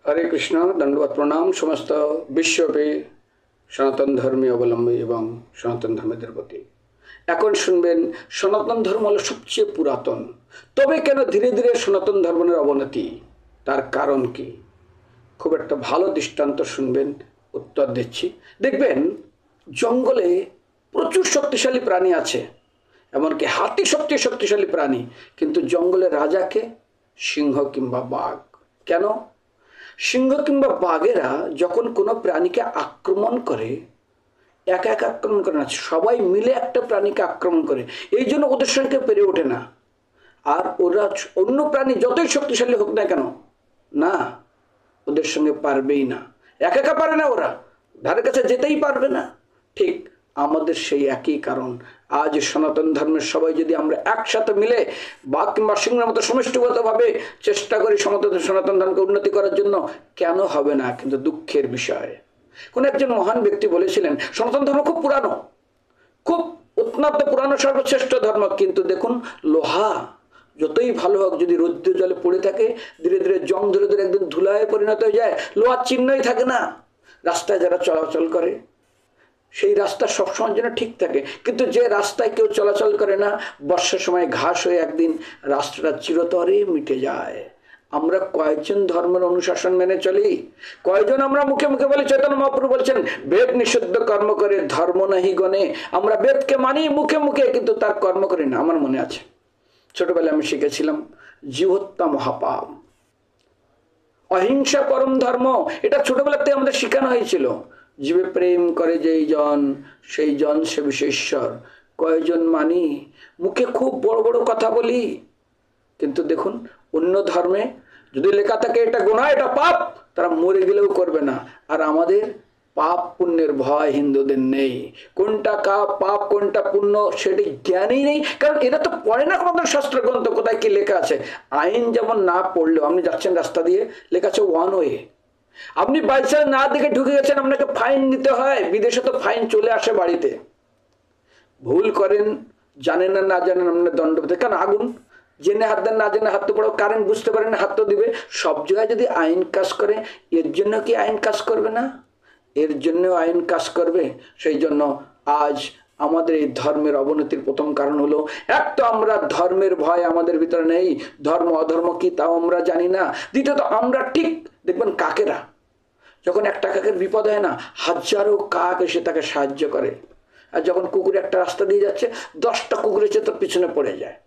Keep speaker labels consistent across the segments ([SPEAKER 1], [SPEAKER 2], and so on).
[SPEAKER 1] हरे कृष्ण दंडवत प्रणाम समस्त विश्वव्यापी সনাতন ধর্মী অবলম্বী এবং সনাতন ধর্মীদের প্রতি। এখন শুনবেন সনাতন ধর্ম হলো সবচেয়ে পুরাতন, তবে কেন ধীরে ধীরে সনাতন ধর্মের অবনতি, তার কারণ কি? খুব একটা ভালো দৃষ্টান্ত শুনবেন, উত্তর দিচ্ছি। দেখবেন জঙ্গলে প্রচুর শক্তিশালী প্রাণী আছে, এমনকি হাতি সবচেয়ে শক্তিশালী প্রাণী, কিন্তু জঙ্গলের রাজাকে সিংহ কিংবা বাঘ। কেন? সিংহ কিংবা বাঘেরা যখন কোনো প্রাণীকে আক্রমণ করে, একা একা আক্রমণ করে না, সবাই মিলে একটা প্রাণীকে আক্রমণ করে, এই জন্য ওদের সঙ্গে পেরে ওঠে না। আর ওরা অন্য প্রাণী যতই শক্তিশালী হোক না কেন, না, ওদের সঙ্গে পারবেই না, একা একা পারে না, ওরা ধারে কাছে যেতেই পারবে না। ঠিক আমাদের সেই একই কারণ। আজ সনাতন ধর্মের সবাই যদি আমরা একসাথে মিলে বাঘ কিংবা সিংহের মতো সমষ্টিগতভাবে চেষ্টা করি সনাতন ধর্মকে উন্নতি করার জন্য, কেন হবে না? কিন্তু দুঃখের বিষয়, কোন একজন মহান ব্যক্তি বলেছিলেন সনাতন ধর্ম খুব পুরানো, খুব অত্যন্ত পুরানো, সর্বশ্রেষ্ঠ ধর্ম। কিন্তু দেখুন, লোহা যতই ভালো হোক, যদি রৌদ্র জলে পড়ে থাকে, ধীরে ধীরে জং ধরে ধরে একদিন ধুলায় পরিণত হয়ে যায়, লোহার চিহ্নই থাকে না। রাস্তায় যারা চলাচল করে, সেই রাস্তা সবসময় যেন ঠিক থাকে, কিন্তু যে রাস্তায় কেউ চলাচল করে না, বর্ষার সময় ঘাস হয়ে একদিন রাস্তাটা চিরতরে মিটে যায়। আমরা কয়েকজন ধর্মের অনুশাসন মেনে চলি? কয়েকজন আমরা মুখে মুখে বলি? চৈতন্য মহাপ্রভু বলছেন বেদ নিষিদ্ধ কর্ম করে ধর্ম নাহি গণে। আমরা বেদকে মানি মুখে মুখে, কিন্তু তার কর্ম করি না। আমার মনে আছে ছোটবেলায় আমি শিখেছিলাম জীবহত্যা মহাপাপ, অহিংসা পরম ধর্ম, এটা ছোটবেলাতে আমাদের শেখানো হয়েছিল। জীবে প্রেম করে যেই জন, সেই জন সে বিশেশ্বর। কয়জন মানি, মুখে খুব বড় বড় কথা বলি, কিন্তু দেখুন অন্য ধর্মে যদি লেখা থাকে এটা গুনাহ, এটা পাপ, তারা মরে গেলেও করবে না। আর আমাদের পাপ পুণ্যের ভয় হিন্দুদের নেই। কোনটা পাপ কোনটা পুণ্য সেটি জ্ঞানই নেই, কারণ এরা তো পড়ে না কোনো শাস্ত্র গ্রন্থ, কোথায় কি লেখা আছে। আইন যেমন না পড়লেও, আপনি যাচ্ছেন রাস্তা দিয়ে, লেখা আছে ওয়ান ওয়ে, আপনি বাইচান্স না দেখে ঢুকে গেছেন, আপনাকে ফাইন দিতে হয়। বিদেশে তো ফাইন চলে আসে বাড়িতে। ভুল করেন, জানেন না, না জানেন, আপনার দণ্ড পেতে। কারণ আগুন জেনে হাত দেন, না জেনে হাত তো পড়ো, কারেন্ট বুঝতে পারেন হাত তো দিবে। সব জায়গায় যদি আইন কাজ করে, এর জন্য কি আইন কাজ করবে না? এর জন্য আইন কাজ করবে। সেই জন্য আজ আমাদের এই ধর্মের অবনতির প্রথম কারণ হলো, এক তো আমরা ধর্মের ভয় আমাদের ভিতরে নেই, ধর্ম অধর্ম কি তাও আমরা জানি না। দ্বিতীয়ত আমরা ঠিক দেখবেন কাকেরা, যখন একটা কাকের বিপদ হয় না, হাজারো কাক এসে তাকে সাহায্য করে। আর যখন কুকুর একটা রাস্তা দিয়ে যাচ্ছে, 10টা কুকুর এসে তার পিছনে পড়ে যায়।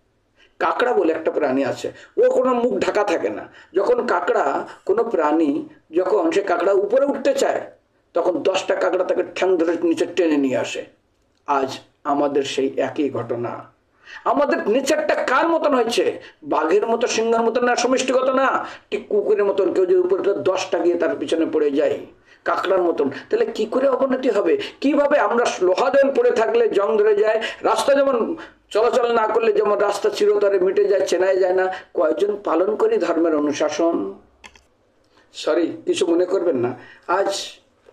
[SPEAKER 1] কাকড়া বলে একটা প্রাণী আছে, ও কোনো মুখ ঢাকা থাকে না। যখন কাকড়া কোনো প্রাণী, যখন সে কাকড়া উপরে উঠতে চায়, তখন 10টা কাকড়া তাকে ঠ্যাং ধরে নিচে টেনে নিয়ে আসে। আজ আমাদের সেই একই ঘটনা। আমাদের নেচারটা কার মতন হয়েছে? বাঘের মতো, সিংহের মতন না, সমষ্টিগত না, ঠিক কুকুরের মতন। কেউ যদি উপরে 10টা গিয়ে তার পিছনে পড়ে যায়, কাকড়ার মতন, তাহলে কি করে অবনতি হবে? কিভাবে আমরা লোহা দেন পড়ে থাকলে জং ধরে যায়, রাস্তা যেমন চলাচল না করলে যেমন রাস্তা চিরতরে মিটে যায়, চেনাই যায় না। কয়েকজন পালন করি ধর্মের অনুশাসন। সরি, কিছু মনে করবেন না। আজ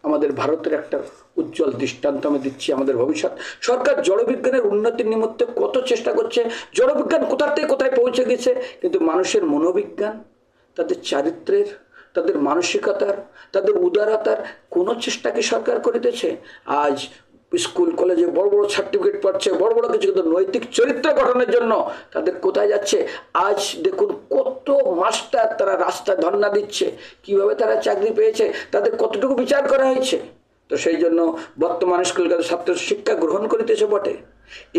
[SPEAKER 1] আমাদের ভারতের একটা উজ্জ্বল দৃষ্টান্ত আমি দিচ্ছি। আমাদের ভবিষ্যৎ সরকার জড়বিজ্ঞানের উন্নতির নিমিত্তে কত চেষ্টা করছে। জড়বিজ্ঞান কোথা থেকে কোথায় পৌঁছে গেছে, কিন্তু মানুষের মনোবিজ্ঞান, তাদের চারিত্রের, তাদের মানসিকতার, তাদের উদারতার কোনো চেষ্টা কি সরকার করে দিয়েছে? আজ স্কুল কলেজে বড় বড় সার্টিফিকেট পাচ্ছে, বড় বড় কিছু, কিন্তু নৈতিক চরিত্র গঠনের জন্য তাদের কোথায় যাচ্ছে? আজ দেখুন কত মাস্টার তারা রাস্তায় ধর্ণা দিচ্ছে, কিভাবে তারা চাকরি পেয়েছে, তাদের কতটুকু বিচার করা হয়েছে। তো সেই জন্য বর্তমান স্কুলকার ছাত্র শিক্ষা গ্রহণ করিতেছে বটে,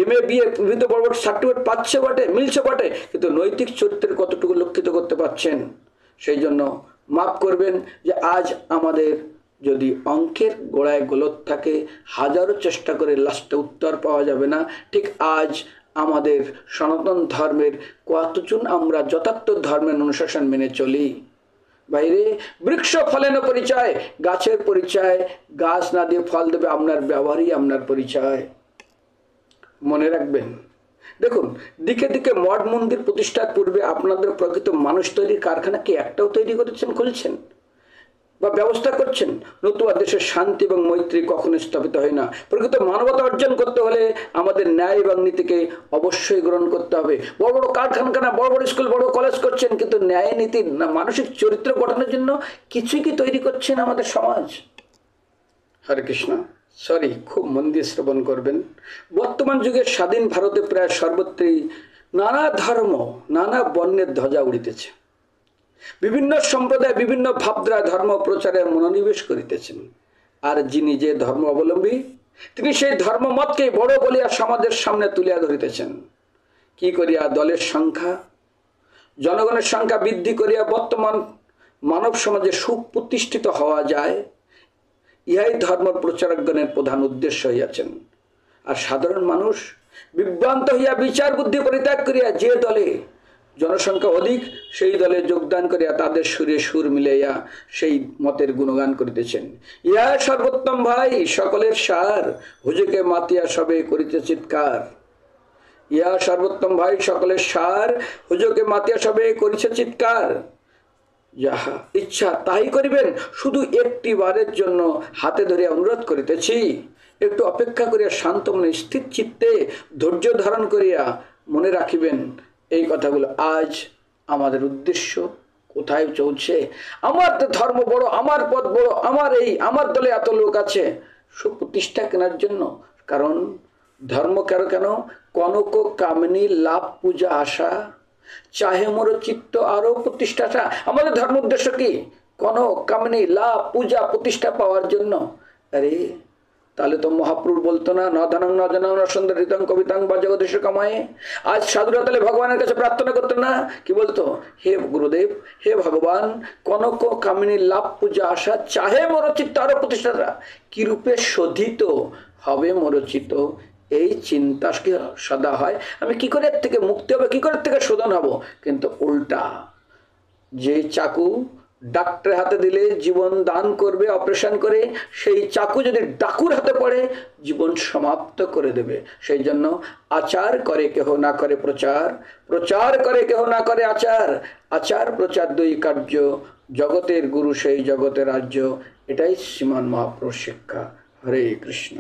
[SPEAKER 1] MA BA বিভিন্ন বড় বড় সার্টিফিকেট পাচ্ছে বটে, মিলছে বটে, কিন্তু নৈতিক চরিত্রের কতটুকু লক্ষিত করতে পারছেন? সেই জন্য মাফ করবেন যে আজ আমাদের যদি অঙ্কের গোড়ায় গলত থাকে, হাজারো চেষ্টা করে লাস্টে উত্তর পাওয়া যাবে না। ঠিক আজ আমাদের সনাতন ধর্মের কতজন আমরা যথার্থ ধর্মের অনুশাসন মেনে চলি? বাইরে বৃক্ষ ফলেন পরিচয়, গাছের পরিচয়, গাছ না দিয়ে ফল দেবে, আপনার ব্যবহারই আপনার পরিচয়। মনে রাখবেন। দেখুন, দিকে দিকে মঠ মন্দির প্রতিষ্ঠার পূর্বে আপনাদের প্রকৃত মানুষ তৈরির কারখানা কি একটাও তৈরি করেছেন, খুলছেন? বা ব্যবস্থা করছেন, নতুবা দেশের শান্তি এবং মৈত্রী কখনো স্থাপিত হয় না। প্রকৃত মানবতা অর্জন করতে হলে আমাদের ন্যায় এবং নীতিকে অবশ্যই গ্রহণ করতে হবে। বড় বড় কারখানা, বড় বড় স্কুল, বড় কলেজ করছেন, কিন্তু ন্যায় নীতি, মানসিক চরিত্র গঠনের জন্য কিছুই কি তৈরি করছেন আমাদের সমাজ? হরে কৃষ্ণ। সরি, খুব মন দিয়ে শ্রবণ করবেন। বর্তমান যুগে স্বাধীন ভারতে প্রায় সর্বত্রই নানা ধর্ম, নানা বর্ণের ধ্বজা উড়িতেছে। বিভিন্ন সম্প্রদায়, বিভিন্ন ভাবধারা ধর্ম প্রচারে মনোনিবেশ করিতেছেন। আর যিনি যে ধর্ম অবলম্বী, তিনি সেই ধর্মমতকে বড় বলিয়া সমাজের সামনে তুলিয়া ধরিতেছেন। কি করিয়া দলের সংখ্যা, জনগণের সংখ্যা বৃদ্ধি করিয়া বর্তমান মানব সমাজে সুপ্রতিষ্ঠিত হওয়া যায়, ইহাই ধর্ম প্রচারকগণের প্রধান উদ্দেশ্য হইয়াছেন। আর সাধারণ মানুষ বিভ্রান্ত হইয়া বিচার বুদ্ধি পরিত্যাগ করিয়া যে দলে জনসংখ্যা অধিক, সেই দলে যোগদান করিয়া তাদের সুরে সুর মিলাইয়া সেই মতের গুণগান করিতেছেন। ইহা সর্বোত্তম ভাই, সকলের সার, হুজুকে মাতিয়া সবে করিতে চিৎকার। ইহা সর্বোত্তম ভাই, সকলের সার, হুজুকে মাতিয়া সবে করিছে চিৎকার। যাহা ইচ্ছা তাই করিবেন, শুধু একটি বারের জন্য হাতে ধরে অনুরোধ করিতেছি, একটু অপেক্ষা করিয়া শান্ত মনে স্থির চিত্তে ধৈর্য ধারণ করিয়া মনে রাখিবেন এই কথাগুলো। আজ আমাদের উদ্দেশ্য কোথায় চলছে? আমার ধর্ম বড়, আমার পদ বড়, আমার দলে এত লোক আছে, সুপ্রতিষ্ঠা কেনার জন্য। কারণ ধর্ম কেন? কনক কামিনী লাভ পূজা আশা, চাহে মোর চিত্ত আরো প্রতিষ্ঠা। আমাদের ধর্ম উদ্দেশ্য কি? কনক কামিনী লাভ পূজা প্রতিষ্ঠা পাওয়ার জন্য। আরে তাহলে তো মহাপ্রভু বলতো না, নধনং ন জনং ন সুন্দরিতং কবিতাং বা জগদীশ কামায়ে? আজ সাধুরা তাহলে ভগবানের কাছে প্রার্থনা করতো না? কি বলতো? হে গুরুদেব, হে ভগবান, কনক কামিনী লাভ পূজা আশা, চাহে মোর চিত্ত আরো প্রতিষ্ঠা, কি রূপে শোধিত হবে মোর চিত্ত, এই চিন্তা সদা হয়। আমি কি করে এর থেকে মুক্তি হবে, কি করে এর থেকে শোধন হব? কিন্তু উল্টা, যে চাকু ডাক্তারের হাতে দিলে জীবন দান করবে অপারেশন করে, সেই চাকু যদি ডাকুর হাতে পড়ে জীবন সমাপ্ত করে দেবে। সেই জন্য আচার করে কেহ না করে প্রচার, প্রচার করে কেহ না করে আচার, আচার প্রচার দুই কার্য, জগতের গুরু সেই জগতের রাজ্য। এটাই শ্রীমান মহাপ্রভুর শিক্ষা। হরে কৃষ্ণ।